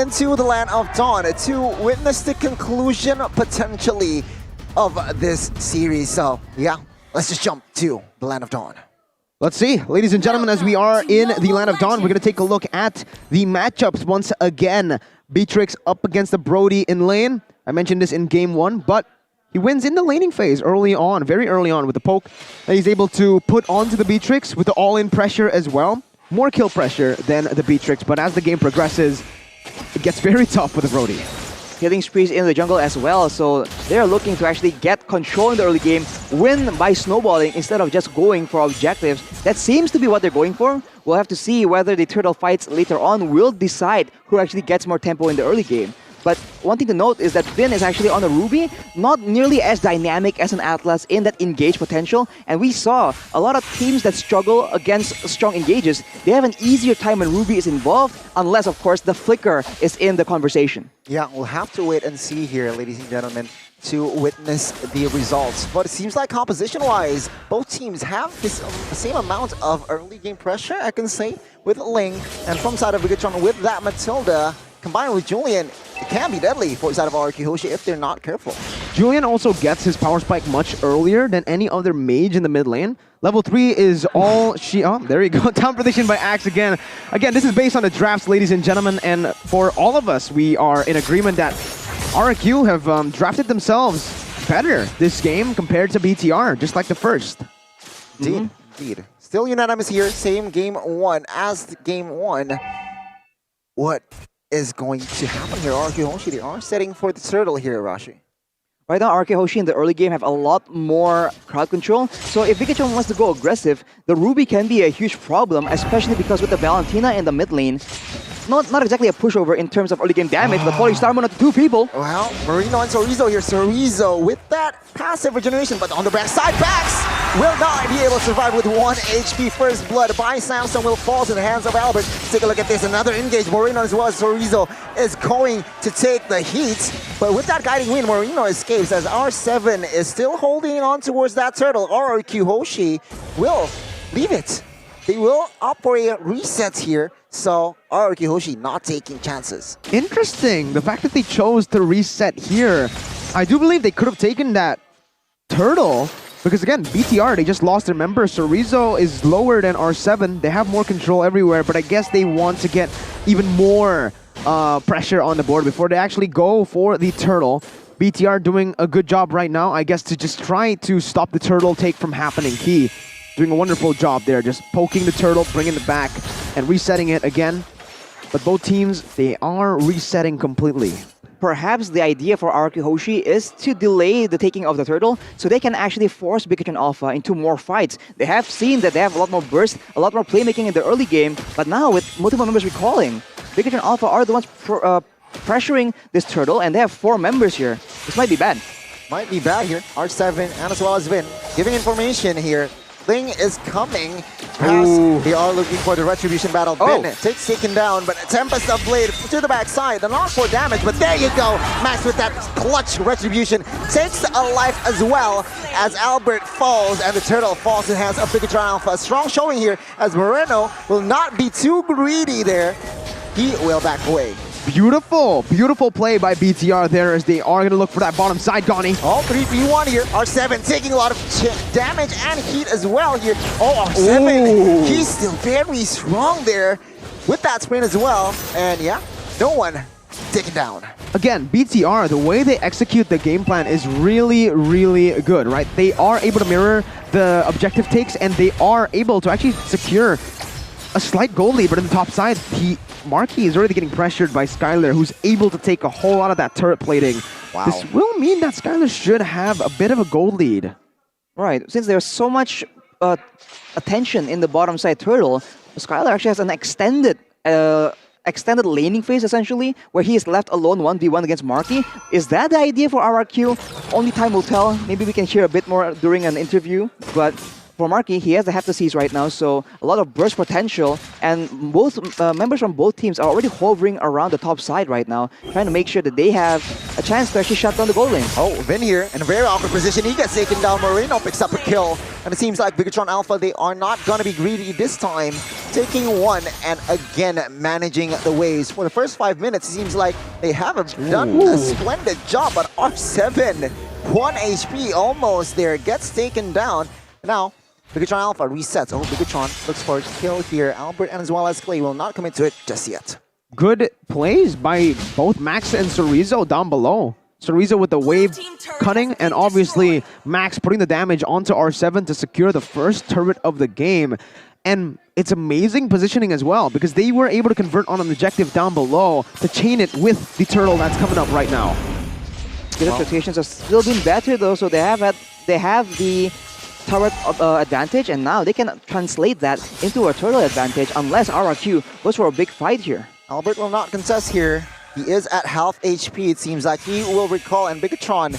into the Land of Dawn to witness the conclusion, potentially, of this series. So, yeah, let's just jump to the Land of Dawn. Let's see, ladies and gentlemen, as we are in the Land of Dawn, we're going to take a look at the matchups once again. Beatrix up against the Brody in lane. I mentioned this in game 1, but he wins in the laning phase early on, very early on with the poke. And he's able to put onto the Beatrix with the all-in pressure as well. More kill pressure than the Beatrix, but as the game progresses, it gets very tough for the Brody. Killing sprees in the jungle as well, so they're looking to actually get control in the early game, win by snowballing instead of just going for objectives. That seems to be what they're going for. We'll have to see whether the turtle fights later on will decide who actually gets more tempo in the early game. But one thing to note is that Vin is actually on a Ruby, not nearly as dynamic as an Atlas in that engage potential. And we saw a lot of teams that struggle against strong engages. They have an easier time when Ruby is involved, unless, of course, the flicker is in the conversation. Yeah, we'll have to wait and see here, ladies and gentlemen, to witness the results. But it seems like composition-wise, both teams have this same amount of early game pressure, I can say, with Ling. And from side of BIGETRON with that Matilda, combined with Julian, it can be deadly for the side of RRQ HOSHI if they're not careful. Julian also gets his power spike much earlier than any other mage in the mid lane. Level 3 is all she... Oh, there you go. Down prediction by Axe again. Again, this is based on the drafts, ladies and gentlemen, and for all of us, we are in agreement that RRQ have drafted themselves better this game compared to BTR, just like the first. Indeed, indeed. Still unanimous here, same game 1 as the game 1. What is going to happen here? RRQ HOSHI, they are setting for the turtle here, Rashi. Right now, RRQ HOSHI in the early game have a lot more crowd control. So if BIGETRON wants to go aggressive, the Ruby can be a huge problem, especially because with the Valentina in the mid lane, not exactly a pushover in terms of early game damage, but falling Star Moon onto 2 people. Well, Marino and Chorizo here. Chorizo with that passive regeneration, but on the backside, Bax will not be able to survive with 1 HP. First blood by Samsung will fall to the hands of Albert. Take a look at this. Another engage. Marino as well as Chorizo is going to take the heat. But with that guiding wind, Marino escapes as R7 is still holding on towards that turtle. RRQ HOSHI will leave it. They will opt for a reset here, so RRQ HOSHI not taking chances. Interesting, the fact that they chose to reset here. I do believe they could have taken that turtle, because again, BTR, they just lost their member. Chorizo is lower than R7. They have more control everywhere, but I guess they want to get even more pressure on the board before they actually go for the turtle. BTR doing a good job right now, I guess, to just try to stop the turtle take from happening. Key doing a wonderful job there, just poking the turtle, bringing it back, and resetting it again. But both teams, they are resetting completely. Perhaps the idea for RRQ HOSHI is to delay the taking of the turtle so they can actually force BIGETRON Alpha into more fights. They have seen that they have a lot more burst, a lot more playmaking in the early game, but now with multiple members recalling, BIGETRON Alpha are the ones pressuring this turtle, and they have 4 members here. This might be bad. Might be bad here. R7 and as well as Vin giving information here. Ling is coming as they are looking for the retribution battle. Vin takes taken down, but Tempest of Blade to the backside. The not for damage, but there you go. Max with that clutch retribution takes a life as well as Albert falls and the turtle falls in the hands of BIGETRON Alpha. A strong showing here as Moreno will not be too greedy there. He will back away. Beautiful, beautiful play by BTR there as they are going to look for that bottom side, Gani. Oh, 3v1 here. R7 taking a lot of damage and heat as well here. Oh, R7, he's still very strong there with that sprint as well. And yeah, no one taken down. Again, BTR, the way they execute the game plan is really, really good, right? They are able to mirror the objective takes and they are able to actually secure a slight goal lead, but in the top side, Marquis is already getting pressured by Skylar, who's able to take a whole lot of that turret plating. Wow. This will mean that Skylar should have a bit of a gold lead. Right, since there's so much attention in the bottom side turtle, Skylar actually has an extended laning phase, essentially, where he is left alone 1v1 against Marquis. Is that the idea for RRQ? Only time will tell. Maybe we can hear a bit more during an interview, but for Marky, he has the Have to Seize right now, so a lot of burst potential, and both members from both teams are already hovering around the top side right now, trying to make sure that they have a chance to actually shut down the gold lane. Oh, Vin here in a very awkward position. He gets taken down. Moreno picks up a kill. And it seems like BIGETRON Alpha, they are not going to be greedy this time. Taking one and again managing the waves. For the first 5 minutes, it seems like they haven't done a splendid job. But R7, 1 HP almost there, gets taken down. Now, BIGETRON Alpha resets. Oh, BIGETRON looks for a kill here. Albert and as well as Clay will not commit to it just yet. Good plays by both Max and Chorizo down below. Chorizo with the wave cutting, and obviously Max putting the damage onto R7 to secure the first turret of the game. And it's amazing positioning as well, because they were able to convert on an objective down below to chain it with the turtle that's coming up right now. The expectations have still been better though, so they have the turret advantage, and now they can translate that into a turtle advantage unless RRQ goes for a big fight here. Albert will not contest here. He is at half HP. It seems like he will recall, and BIGETRON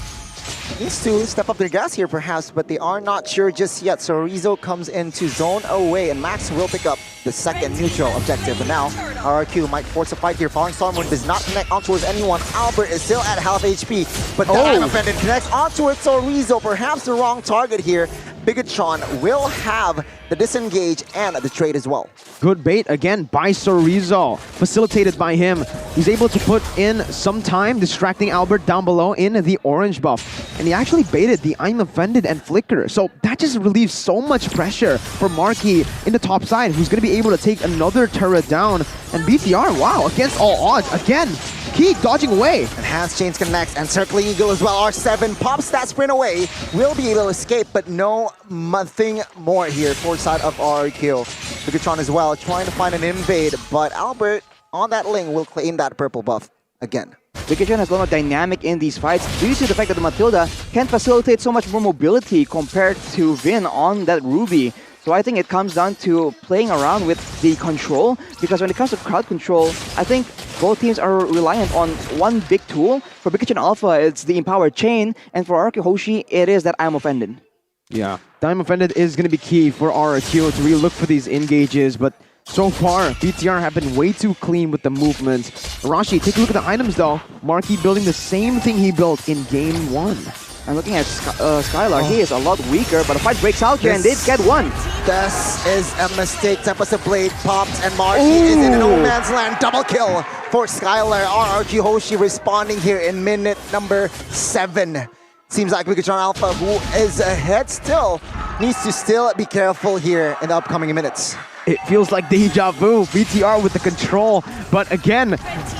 needs to step up their gas here perhaps, but they are not sure just yet. So Rizzo comes into zone away, and Max will pick up the second neutral objective. And now RRQ might force a fight here. Falling Stormwind does not connect on towards anyone. Albert is still at half HP, but I'm offended connects onto it. So Rizzo, perhaps the wrong target here. BIGETRON will have the disengage and the trade as well. Good bait again by Chorizo, facilitated by him. He's able to put in some time, distracting Albert down below in the orange buff. And he actually baited the I'm offended and flicker. So that just relieves so much pressure for Marky in the top side, who's going to be able to take another turret down. And BTR, wow, against all odds, again, Key dodging away. Enhanced Chains connects and Circling Eagle as well. R7 pops that sprint away. Will be able to escape, but nothing more here towards side of RRQ. BIGETRON as well trying to find an invade, but Albert on that lane will claim that purple buff again. BIGETRON has a lot of dynamic in these fights due to the fact that the Matilda can facilitate so much more mobility compared to Vin on that Ruby. So I think it comes down to playing around with the control, because when it comes to crowd control, I think both teams are reliant on one big tool. For BIGETRON Alpha, it's the Empowered Chain, and for RRQ HOSHI, it is that I'm offended. Yeah, I'm offended is going to be key for RRQ to really look for these engages, but so far, BTR have been way too clean with the movements. Arashi, take a look at the items though. Marky building the same thing he built in game 1. And looking at Skylar, he is a lot weaker, but a fight breaks out here and they get one. This is a mistake. Tempest Blade pops and Marky is in no man's land. Double kill for Skylar. RRQ HOSHI responding here in minute number 7. Seems like BIGETRON Alpha, who is ahead still, needs to still be careful here in the upcoming minutes. It feels like deja vu. BTR with the control, but again,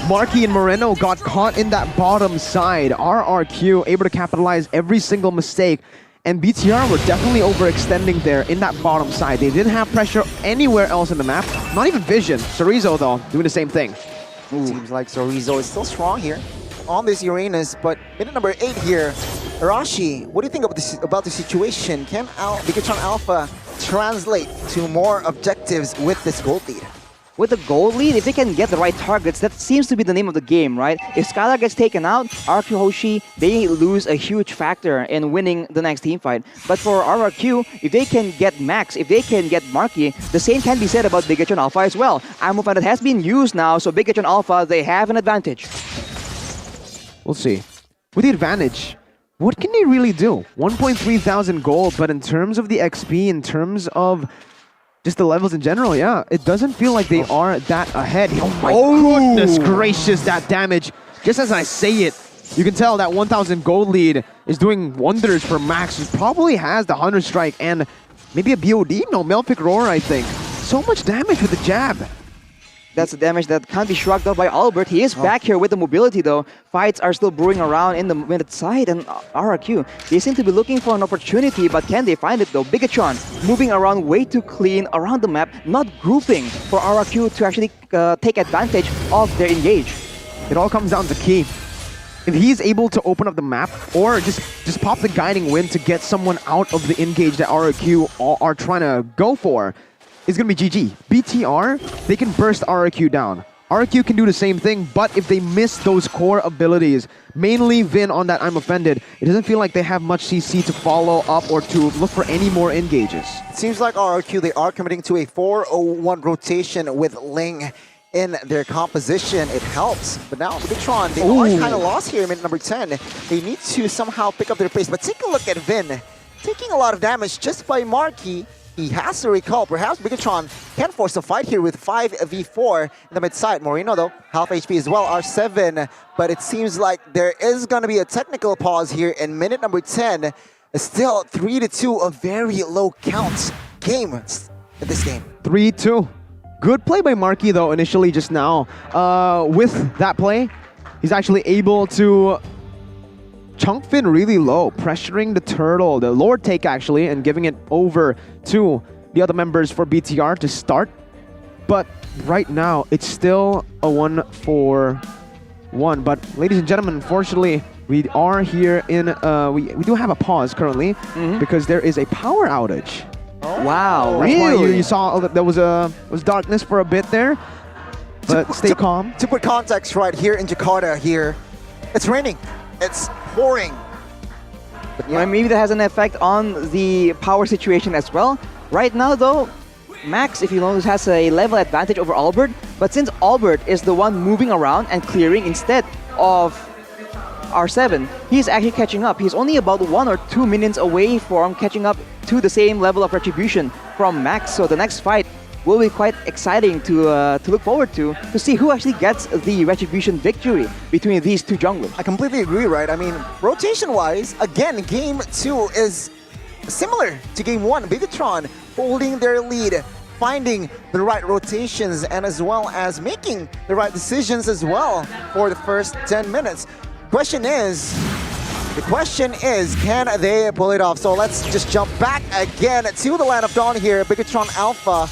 Marky and Moreno got caught in that bottom side. RRQ able to capitalize every single mistake, and BTR were definitely overextending there in that bottom side. They didn't have pressure anywhere else in the map, not even vision. Chorizo though, doing the same thing. Seems like Chorizo is still strong here on this Uranus, but minute number 8 here. Arashi, what do you think about the situation? Can BIGETRON Alpha translate to more objectives with this gold lead? With the gold lead, if they can get the right targets, that seems to be the name of the game, right? If Skylar gets taken out, RRQ HOSHI, they lose a huge factor in winning the next team fight. But for RRQ, if they can get Max, if they can get Marky, the same can be said about BIGETRON Alpha as well. I'm that has been used now, so BIGETRON Alpha, they have an advantage. We'll see. With the advantage, what can they really do? 1.3 thousand gold, but in terms of the XP, in terms of just the levels in general, yeah, it doesn't feel like they are that ahead. Oh my goodness gracious, that damage. Just as I say it, you can tell that 1,000 gold lead is doing wonders for Max, who probably has the 100 strike and maybe a BOD? No, Melfic Roar, I think. So much damage with the jab. That's the damage that can't be shrugged off by Albert. He is back here with the mobility though. Fights are still brewing around in the mid side, and RRQ, they seem to be looking for an opportunity, but can they find it though? BIGETRON moving around way too clean around the map, not grouping for RRQ to actually take advantage of their engage. It all comes down to Key. If he's able to open up the map or just pop the guiding wind to get someone out of the engage that RRQ are trying to go for, it's going to be GG. BTR, they can burst RRQ down. RRQ can do the same thing, but if they miss those core abilities, mainly Vin on that I'm Offended, it doesn't feel like they have much CC to follow up or to look for any more engages. It seems like RRQ, they are committing to a 4-0-1 rotation with Ling in their composition. It helps, but now BIGETRON, they are kind of lost here in minute number 10. They need to somehow pick up their pace, but take a look at Vin. Taking a lot of damage just by Marky. He has to recall. Perhaps BIGETRON can force a fight here with 5v4 in the mid side. Moreno, though, half HP as well, R7. But it seems like there is going to be a technical pause here in minute number 10. Still 3-2, a very low count game in this game. 3-2. Good play by Marky, though, initially just now. With that play, he's actually able to chunk Finn really low, pressuring the turtle, the Lord take actually, and giving it over to the other members for BTR to start. But right now, it's still a 1-4-1. But ladies and gentlemen, unfortunately, we are here in, we do have a pause currently because there is a power outage. Wow, That's why really? you saw there was darkness for a bit there, but stay calm. To put context right here in Jakarta here, it's raining. It's pouring. But yeah, maybe that has an effect on the power situation as well. Right now, though, Max, if you notice, has a level advantage over Albert. But since Albert is the one moving around and clearing instead of R7, he's actually catching up. He's only about 1 or 2 minions away from catching up to the same level of retribution from Max. So the next fight will be quite exciting to look forward to see who actually gets the retribution victory between these two junglers. I completely agree, right? I mean, rotation-wise, again, Game 2 is similar to Game 1. BIGETRON holding their lead, finding the right rotations, and as well as making the right decisions as well for the first 10 minutes. The question is, can they pull it off? So let's just jump back again to the Land of Dawn here. BIGETRON Alpha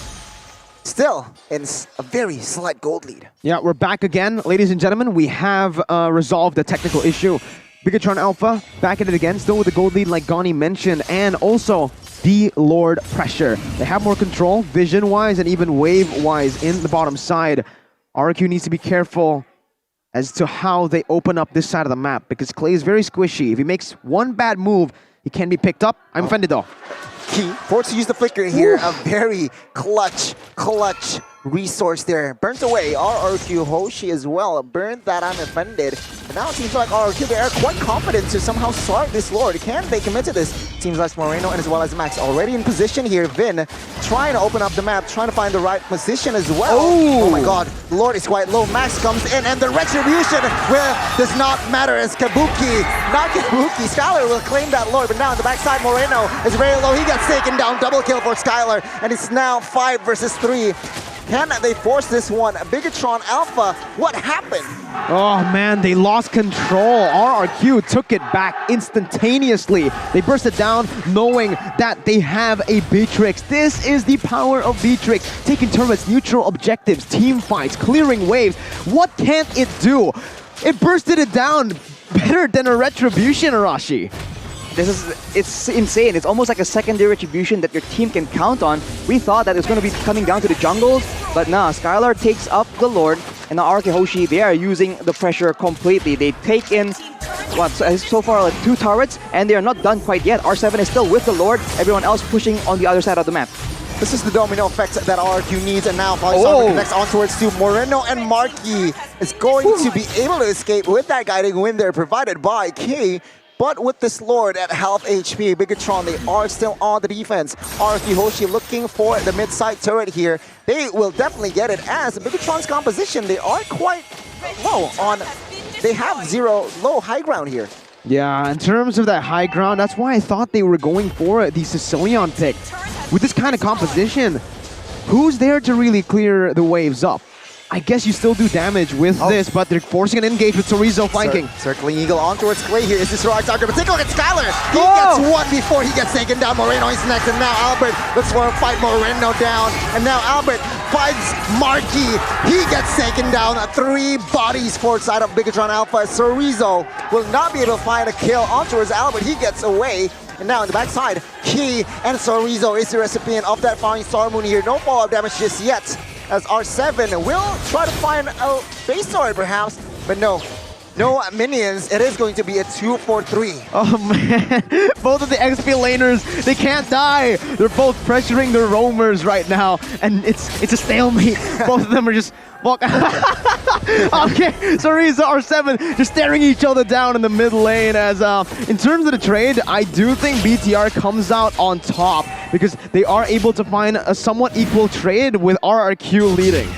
still in a very slight gold lead. Yeah, we're back again. Ladies and gentlemen, we have resolved the technical issue. BIGETRON Alpha back at it again, still with the gold lead like Gani mentioned, and also the Lord pressure. They have more control vision-wise and even wave-wise in the bottom side. RRQ needs to be careful as to how they open up this side of the map because Clay is very squishy. If he makes one bad move, he can be picked up. I'm offended though. Key, forced to use the flicker here. A very clutch resource there. Burnt away. RRQ Hoshi as well. Burned that I'm offended. And now it seems like RRQ, they are quite confident to somehow start this Lord. Can they commit to this? Seems like Moreno and as well as Max already in position here. Vin trying to open up the map, trying to find the right position as well. Oh my god, the Lord is quite low. Max comes in and the retribution does not matter as Kabuki. Not Kabuki. Skylar will claim that Lord, but now on the backside, Moreno is very low. He gets taken down. Double kill for Skylar. And it's now 5 versus 3. Can they force this one? BIGETRON Alpha, what happened? Oh man, they lost control. RRQ took it back instantaneously. They burst it down knowing that they have a Beatrix. This is the power of Beatrix. Taking turrets, neutral objectives, team fights, clearing waves. What can't it do? It bursted it down better than a retribution, Arashi. It's insane. It's almost like a secondary retribution that your team can count on. We thought that it was going to be coming down to the jungles, but nah, Skylar takes up the Lord, and now RRQ Hoshi, they are using the pressure completely. They take in, so far like 2 turrets, and they are not done quite yet. R7 is still with the Lord, everyone else pushing on the other side of the map. This is the domino effect that RRQ needs, and now Polysarmer connects on towards to Moreno, and Marky is going to be able to escape with that guiding wind there provided by K. But with this Lord at half HP, BIGETRON, they are still on the defense. RRQ Hoshi looking for the mid-side turret here. They will definitely get it as BIGETRON's composition, they are quite low on... They have 0 low high ground here. Yeah, in terms of that high ground, that's why I thought they were going for the Sicilian pick. With this kind of composition, who's there to really clear the waves up? I guess you still do damage with this, but they're forcing an engage with Chorizo flanking. Circling Eagle on towards Clay here. Is this the right target? But take a look at Skylar. He gets one before he gets taken down. Moreno is next, and now Albert looks for a fight. Moreno down, and now Albert finds Marky. He gets taken down. 3 bodies for side of BIGETRON Alpha. Chorizo will not be able to find a kill on towards Albert. He gets away. And now on the backside, Key and Chorizo is the recipient of that Falling Star Moon here. No follow-up damage just yet. as R7 will try to find a base sword perhaps, but no minions. It is going to be a 2-4-3. Oh man, both of the XP laners, they can't die. They're both pressuring their roamers right now, and it's a stalemate. Both of them are just walk. Okay, Soriza R7 just staring each other down in the mid lane. As in terms of the trade, I do think BTR comes out on top because they are able to find a somewhat equal trade with RRQ leading.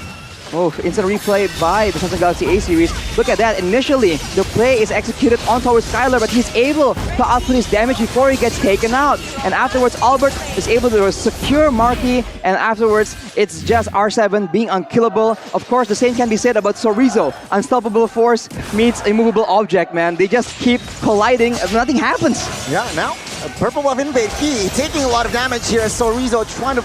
Oh, instant replay by the Samsung Galaxy A series. Look at that. Initially, the play is executed on towards Skylar, but he's able to output his damage before he gets taken out. And afterwards, Albert is able to secure Marky, and afterwards, it's just R7 being unkillable. Of course, the same can be said about Sorizo. Unstoppable force meets a movable object, man. They just keep colliding and nothing happens. Yeah, now Purple Buff Invade Key taking a lot of damage here as Sorizo trying to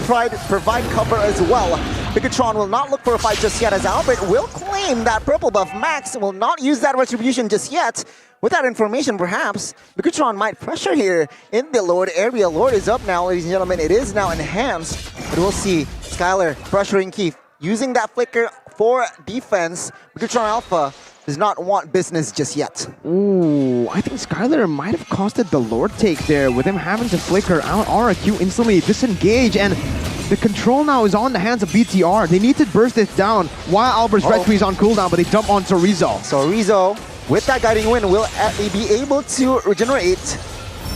provide cover as well. BIGETRON will not look for a fight just yet as Albert will claim that Purple Buff. Max will not use that retribution just yet. With that information, perhaps, BIGETRON might pressure here in the Lord area. Lord is up now, ladies and gentlemen. It is now enhanced, but we'll see Skylar pressuring Keith, using that flicker for defense. BIGETRON Alpha does not want business just yet. Ooh, I think Skylar might have costed the Lord take there with him having to flicker out RRQ instantly disengage, and the control now is on the hands of BTR. They need to burst this down while Albert's Retri is on cooldown, but they dump on Sorizo. Sorizo, with that guiding wind, will be able to regenerate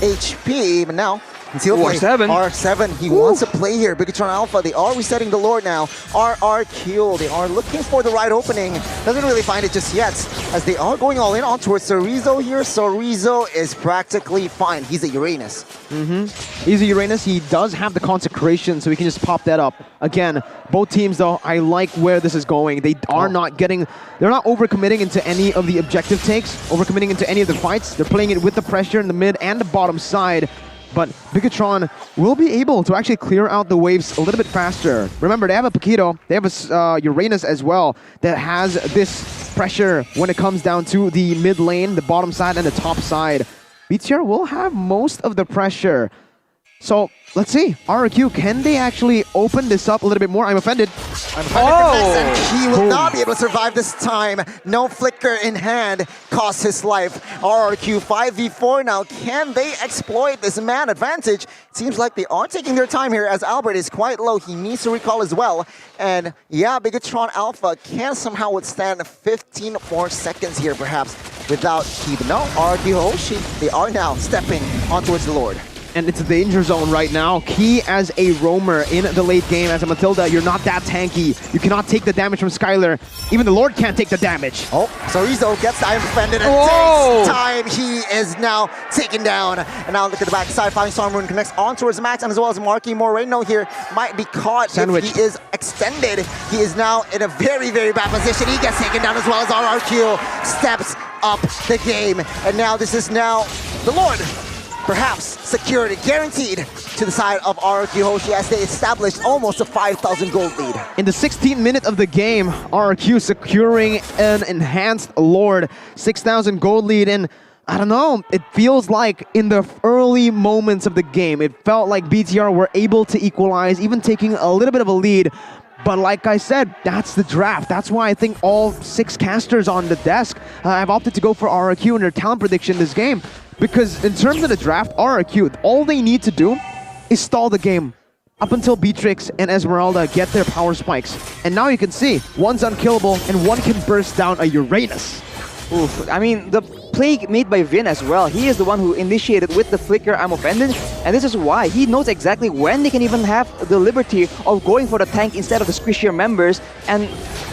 HP, but now until R7, he wants to play here. BIGETRON Alpha, they are resetting the Lord now. RRQ, they are looking for the right opening. Doesn't really find it just yet, as they are going all in on towards Sorizo here. Sorizo is practically fine. He's a Uranus. He's a Uranus. He does have the consecration, so he can just pop that up. Again, both teams though, I like where this is going. They are not getting, they're not overcommitting into any of the objective takes, overcommitting into any of the fights. They're playing it with the pressure in the mid and the bottom side. But BIGETRON will be able to actually clear out the waves a little bit faster. Remember, they have a Paquito, they have a Uranus as well that has this pressure when it comes down to the mid lane, the bottom side, and the top side. BTR will have most of the pressure. So, let's see. RRQ, can they actually open this up a little bit more? I'm offended. And he will not be able to survive this time. No flicker in hand costs his life. RRQ 5v4 now. Can they exploit this man advantage? It seems like they are taking their time here as Albert is quite low. He needs to recall as well. And yeah, BIGETRON Alpha can somehow withstand 15 more seconds here perhaps without Key. But no, RRQ Hoshi, they are now stepping on towards the Lord. And it's a danger zone right now. Key as a roamer in the late game. As a Matilda, you're not that tanky. You cannot take the damage from Skylar. Even the Lord can't take the damage. Oh, Sorizo gets time defended and takes time. He is now taken down. And now look at the backside. Flying Storm Rune connects on towards Max, and as well as Marky Moreno here might be caught Sandwich. if he is extended. He is now in a very, very bad position. He gets taken down as well as RRQ steps up the game. And now this is now the Lord. Perhaps secured, guaranteed to the side of RRQ Hoshi as they established almost a 5,000 gold lead. In the 16th minute of the game, RRQ securing an enhanced Lord, 6,000 gold lead, and I don't know, it feels like in the early moments of the game, it felt like BTR were able to equalize, even taking a little bit of a lead. But like I said, that's the draft. That's why I think all 6 casters on the desk have opted to go for RRQ in their talent prediction this game. Because in terms of the draft, RRQ, all they need to do is stall the game up until Beatrix and Esmeralda get their power spikes. And now you can see, one's unkillable and one can burst down a Uranus. Oof. I mean, the play made by Vin as well. He is the one who initiated with the flicker, I'm offended. And this is why he knows exactly when they can even have the liberty of going for the tank instead of the squishier members. And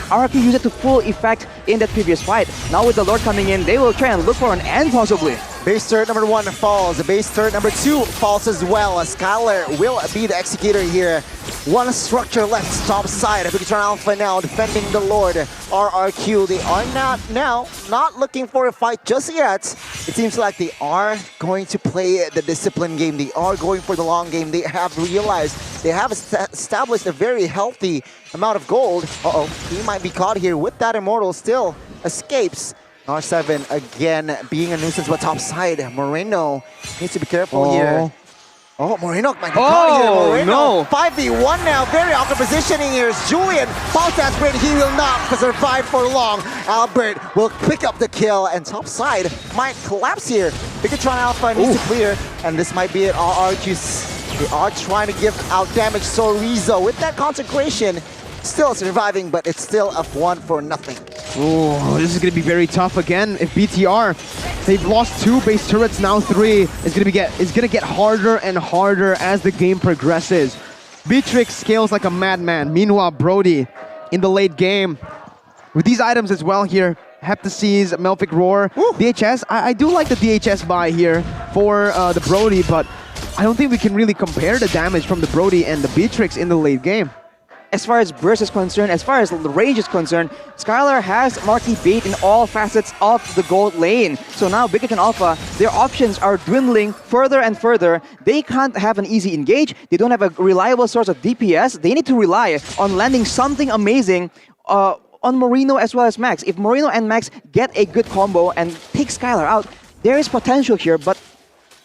RRQ used it to full effect in that previous fight. Now with the Lord coming in, they will try and look for an end possibly. Base turret number 1 falls. Base turret number 2 falls as well. Skylar will be the executor here. One structure left, top side. BIGETRON Alpha now defending the Lord. RRQ, they are not looking for a fight just yet. It seems like they are going to play the discipline game. They are going for the long game. They have realized they have established a very healthy amount of gold. He might be caught here with that Immortal, still escapes. R7 again being a nuisance, but top side. Moreno needs to be careful here. Oh, Moreno might be caught here. Oh, Moreno, no. 5v1 now. Very awkward positioning here. Is Julian. Baltas great. He will not survive for long. Albert will pick up the kill, and top side might collapse here. BIGETRON Alpha needs to clear, and this might be it. RRQ, they are trying to give out damage. Sorizo with that consecration, still surviving, but it's still a 1-0. Oh, this is going to be very tough again. If BTR, they've lost 2 base turrets, now 3. It's going to get harder and harder as the game progresses. Beatrix scales like a madman. Meanwhile, Brody in the late game with these items as well here. Heptases, Melphic Roar, DHS. I do like the DHS buy here for the Brody, but I don't think we can really compare the damage from the Brody and the Beatrix in the late game. As far as burst is concerned, as far as the range is concerned, Skylar has marquee bait in all facets of the gold lane. So now BIGETRON Alpha, their options are dwindling further and further. They can't have an easy engage. They don't have a reliable source of DPS. They need to rely on landing something amazing on Moreno as well as Max. If Moreno and Max get a good combo and take Skylar out, there is potential here, but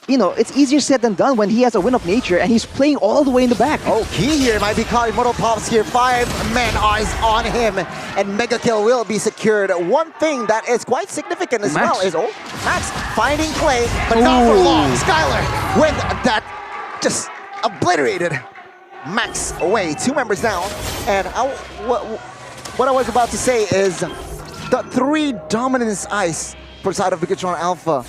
you know, it's easier said than done when he has a win of nature and he's playing all the way in the back. Oh, Key here might be caught. Immortal Pops here. 5-man eyes on him, and Mega Kill will be secured. One thing that is quite significant as well is Max finding play, but not for long. Skylar with that just obliterated Max away. 2 members down, and what I was about to say is the 3 dominance ice for side of BIGETRON Alpha.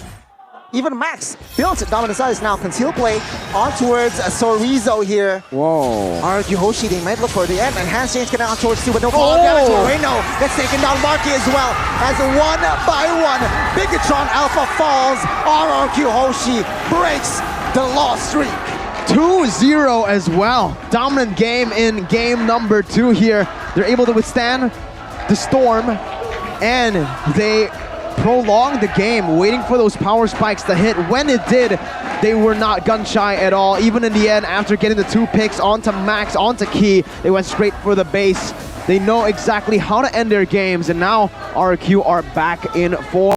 Even Max built dominance ice now. Conceal play on towards Sorizo here. Whoa. RRQ HOSHI, they might look for the end. Enhanced change getting on towards 2, but no fall damage. Moreno gets taken down. Marky as well. As 1 by 1, BIGETRON Alpha falls. RRQ HOSHI breaks the loss streak. 2-0 as well. Dominant game in game number 2 here. They're able to withstand the storm, and they prolonged the game, waiting for those power spikes to hit. When it did, they were not gun shy at all. Even in the end, after getting the 2 picks onto Max, onto Key, they went straight for the base. They know exactly how to end their games, and now RRQ are back in form.